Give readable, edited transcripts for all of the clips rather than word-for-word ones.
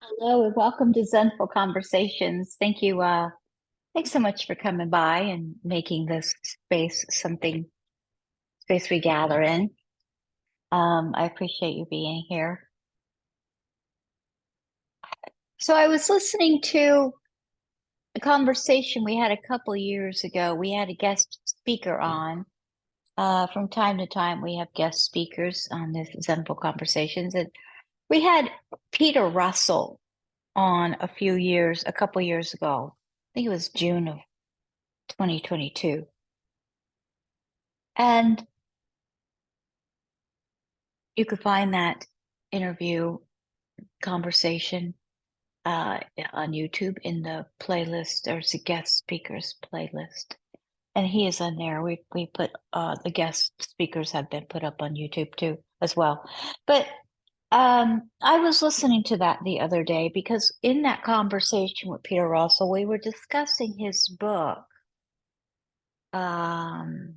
Hello and welcome to Zenful Conversations. Thank you. Thanks so much for coming by and making this space we gather in. I appreciate you being here. So I was listening to a conversation we had a couple years ago. We had a guest speaker on. From time to time, we have guest speakers on this Zenful Conversations, and we had Peter Russell on a couple years ago. I think it was June of 2022. And you could find that interview conversation on YouTube in the playlist. There's a guest speakers playlist. And he is on there. We put the guest speakers have been put up on YouTube too as well. But I was listening to that the other day because in that conversation with Peter Russell, we were discussing his book, letting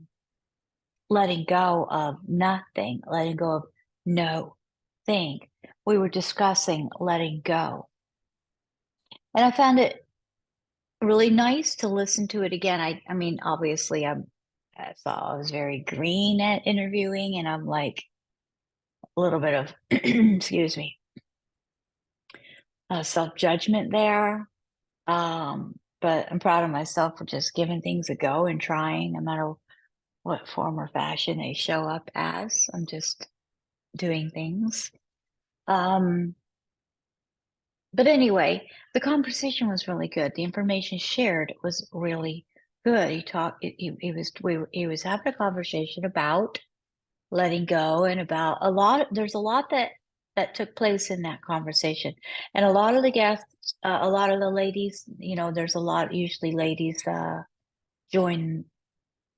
go of nothing, letting go of no thing. We were discussing letting go. And I found it really nice to listen to it again. I mean, obviously I thought I was very green at interviewing and I'm like a little bit of, excuse me, self-judgment there. But I'm proud of myself for just giving things a go and trying, no matter what form or fashion they show up as. I'm just doing things. But anyway, the conversation was really good. The information shared was really good. He was having a conversation about letting go and about there's a lot that took place in that conversation. And a lot of the guests, a lot of the ladies, there's a lot, usually ladies join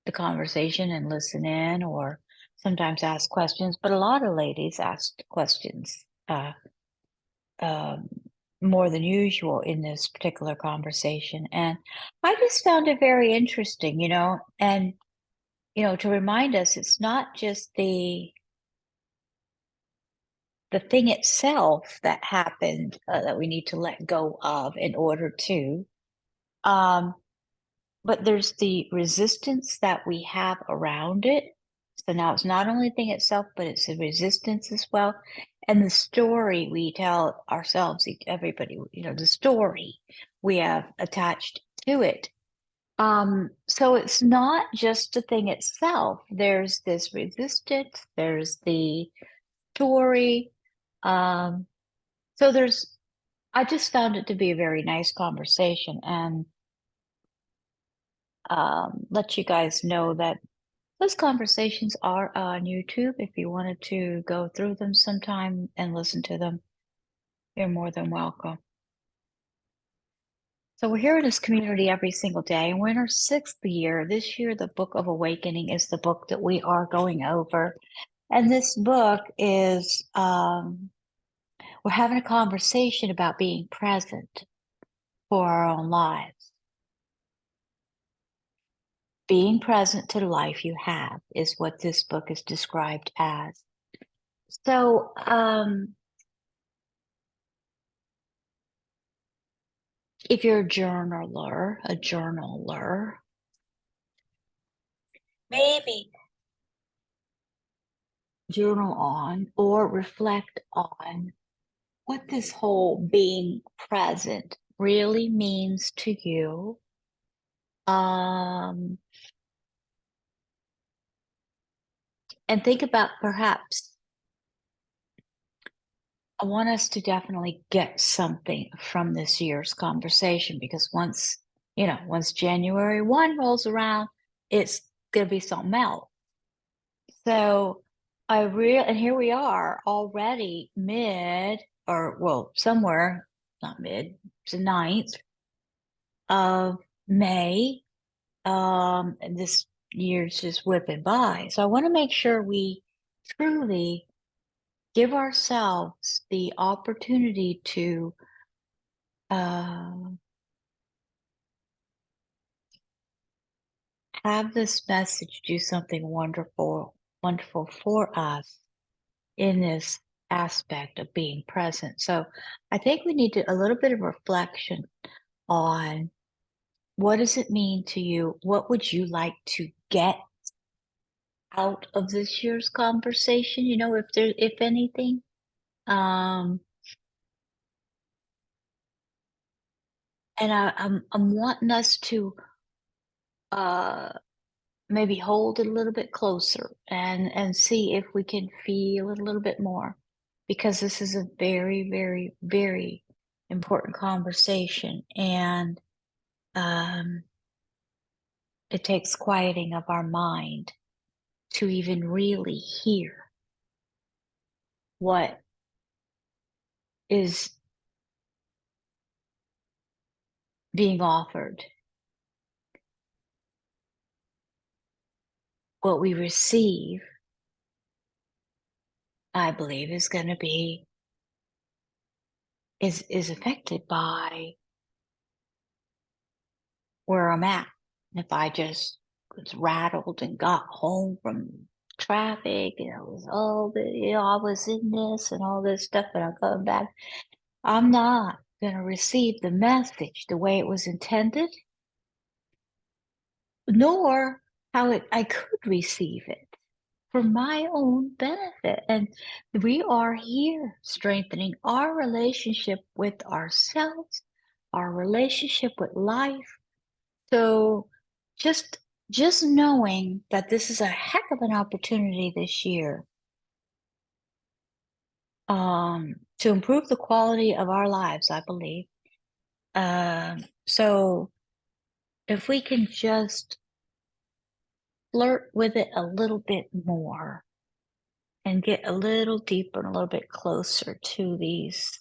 the conversation and listen in or sometimes ask questions, but a lot of ladies asked questions. Um, more than usual in this particular conversation. And I just found it very interesting, and, to remind us, it's not just the thing itself that happened that we need to let go of in order to, um, but there's the resistance that we have around it. So now it's not only the thing itself, but it's the resistance as well. And the story we tell ourselves, everybody, the story we have attached to it. So it's not just the thing itself. There's this resistance, there's the story. Um, so I just found it to be a very nice conversation and let you guys know that those conversations are on YouTube. If you wanted to go through them sometime and listen to them, you're more than welcome. So we're here in this community every single day, and we're in our 6th year. This year, the Book of Awakening is the book that we are going over. And this book is, we're having a conversation about being present for our own lives. Being present to the life you have is what this book is described as. So, if you're a journaler, maybe journal on or reflect on what this whole being present really means to you. And think about perhaps, I want us to definitely get something from this year's conversation because once January 1 rolls around, it's going to be something else. So and here we are already somewhere, not mid, it's the 9th of May. And this year's just whipping by. So I want to make sure we truly give ourselves the opportunity to have this message do something wonderful for us in this aspect of being present. So I think we need a little bit of reflection on what does it mean to you? What would you like to get out of this year's conversation? If anything. Um, and I'm wanting us to uh maybe hold it a little bit closer and see if we can feel it a little bit more, because this is a very, very, very important conversation, and um, it takes quieting of our mind to even really hear what is being offered. What we receive, I believe, is going to be is affected by where I'm at. If I just was rattled and got home from traffic and it was all the, I was in this and all this stuff, and I'm coming back, I'm not going to receive the message the way it was intended, nor I could receive it for my own benefit. And we are here strengthening our relationship with ourselves, our relationship with life. So just just knowing that this is a heck of an opportunity this year, to improve the quality of our lives, I believe. So if we can just flirt with it a little bit more and get a little deeper and a little bit closer to these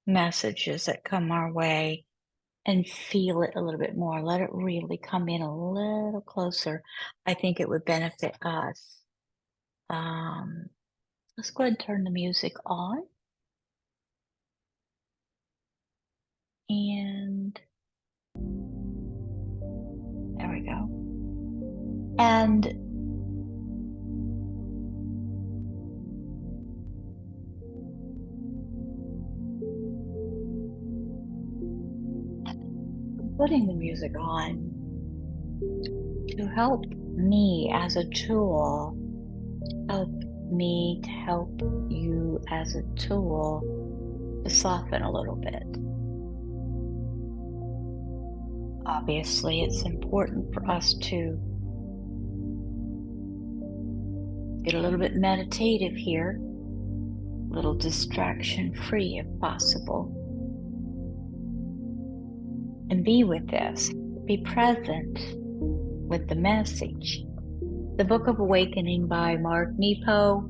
messages that come our way and feel it a little bit more, let it really come in a little closer, I think it would benefit us. Um, let's go ahead and turn the music on. And there we go. And putting the music on to help me as a tool, help me to help you as a tool to soften a little bit. Obviously, it's important for us to get a little bit meditative here, a little distraction free if possible, and be with this, be present with the message. The Book of Awakening by Mark Nepo,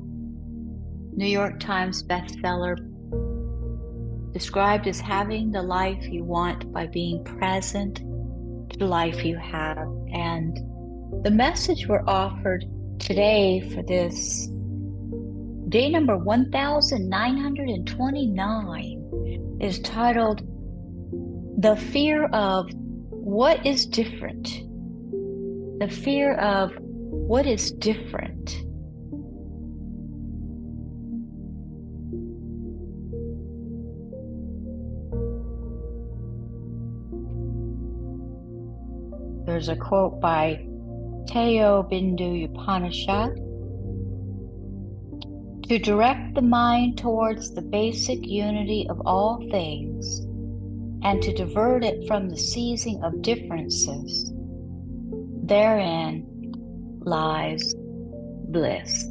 New York Times bestseller, described as having the life you want by being present to the life you have. And the message we're offered today for this day number 1929 is titled The Fear of What is Different. The fear of what is different. There's a quote by Teo Bindu Upanishad: to direct the mind towards the basic unity of all things and to divert it from the seizing of differences, therein lies bliss.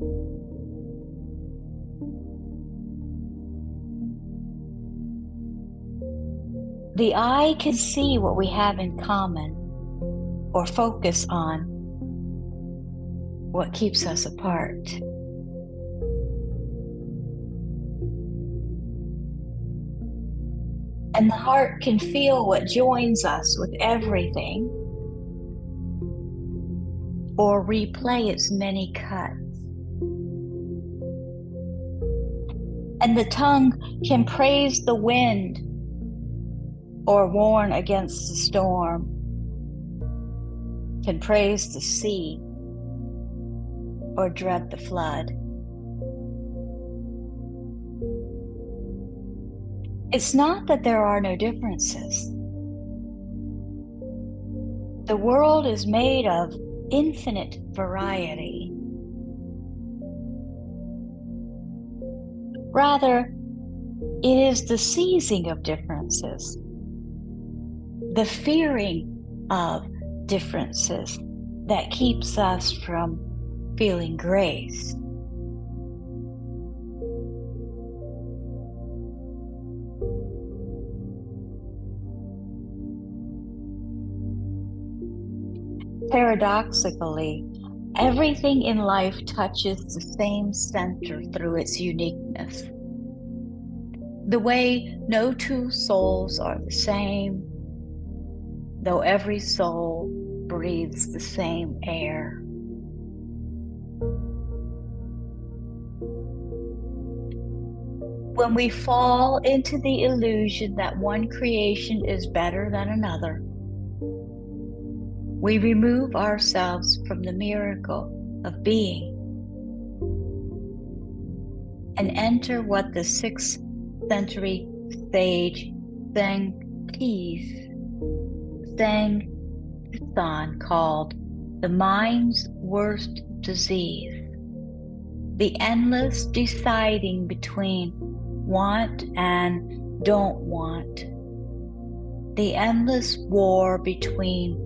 The eye can see what we have in common or focus on what keeps us apart. And the heart can feel what joins us with everything or replay its many cuts. And the tongue can praise the wind or warn against the storm, can praise the sea or dread the flood. It's not that there are no differences. The world is made of infinite variety. Rather, it is the seizing of differences, the fearing of differences that keeps us from feeling grace. Paradoxically, everything in life touches the same center through its uniqueness. The way no two souls are the same, though every soul breathes the same air. When we fall into the illusion that one creation is better than another, we remove ourselves from the miracle of being and enter what the 6th century sage Zhang San called the mind's worst disease, the endless deciding between want and don't want, the endless war between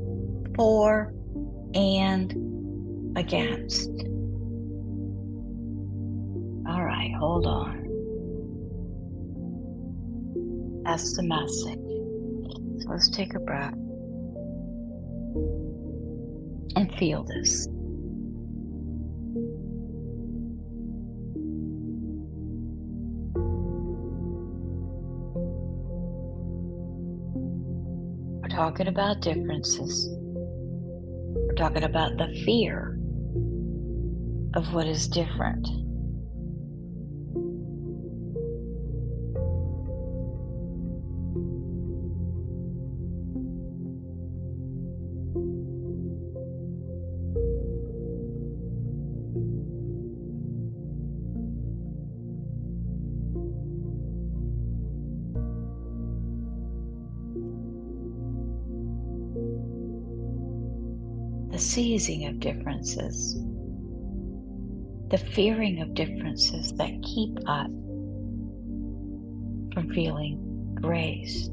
for and against. All right, hold on. That's the message. So let's take a breath and feel this. We're talking about differences. We're talking about the fear of what is different. The seizing of differences, the fearing of differences that keep us from feeling grace.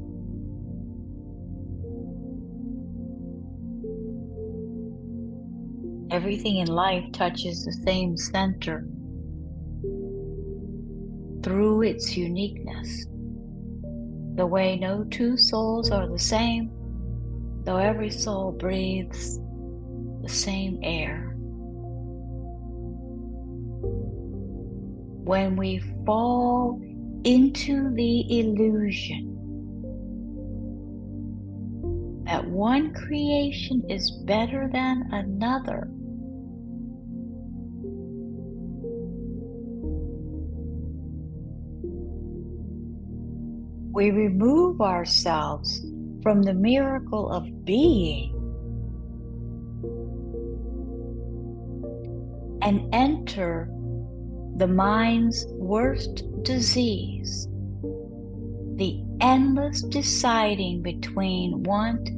Everything in life touches the same center through its uniqueness. The way no two souls are the same, though every soul breathes the same air. When we fall into the illusion that one creation is better than another, we remove ourselves from the miracle of being and enter the mind's worst disease, the endless deciding between want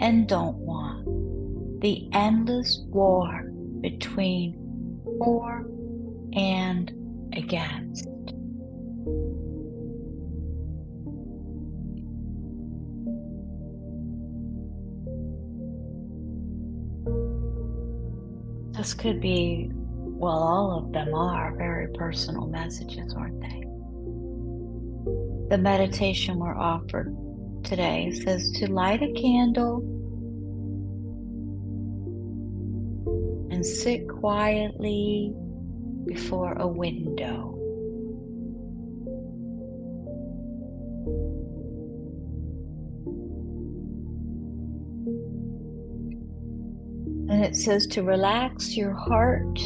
and don't want, the endless war between for and against. This could be, well, all of them are very personal messages, aren't they? The meditation we're offered today says to light a candle and sit quietly before a window. And it says to relax your heart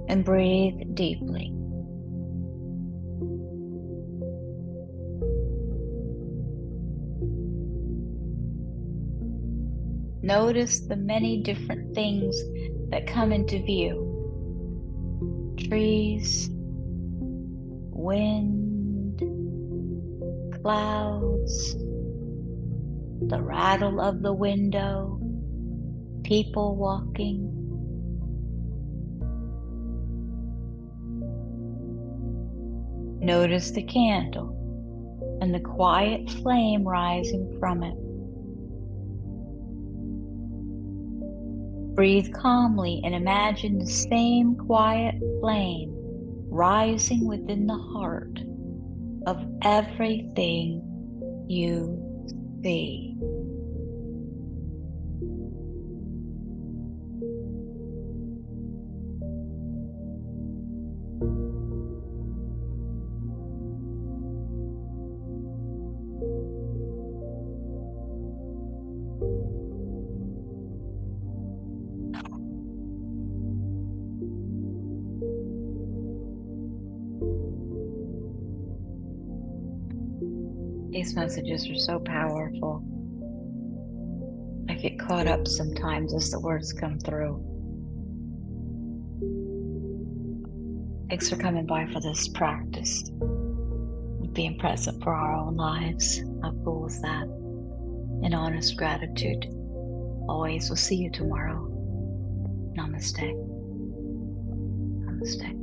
and breathe deeply. Notice the many different things that come into view. Trees, wind, clouds, the rattle of the window, people walking. Notice the candle and the quiet flame rising from it. Breathe calmly and imagine the same quiet flame rising within the heart of everything you see. These messages are so powerful. I get caught up sometimes as the words come through. Thanks for coming by for this practice. Being present for our own lives. How cool is that? In honest gratitude. Always. We'll see you tomorrow. Namaste. Namaste.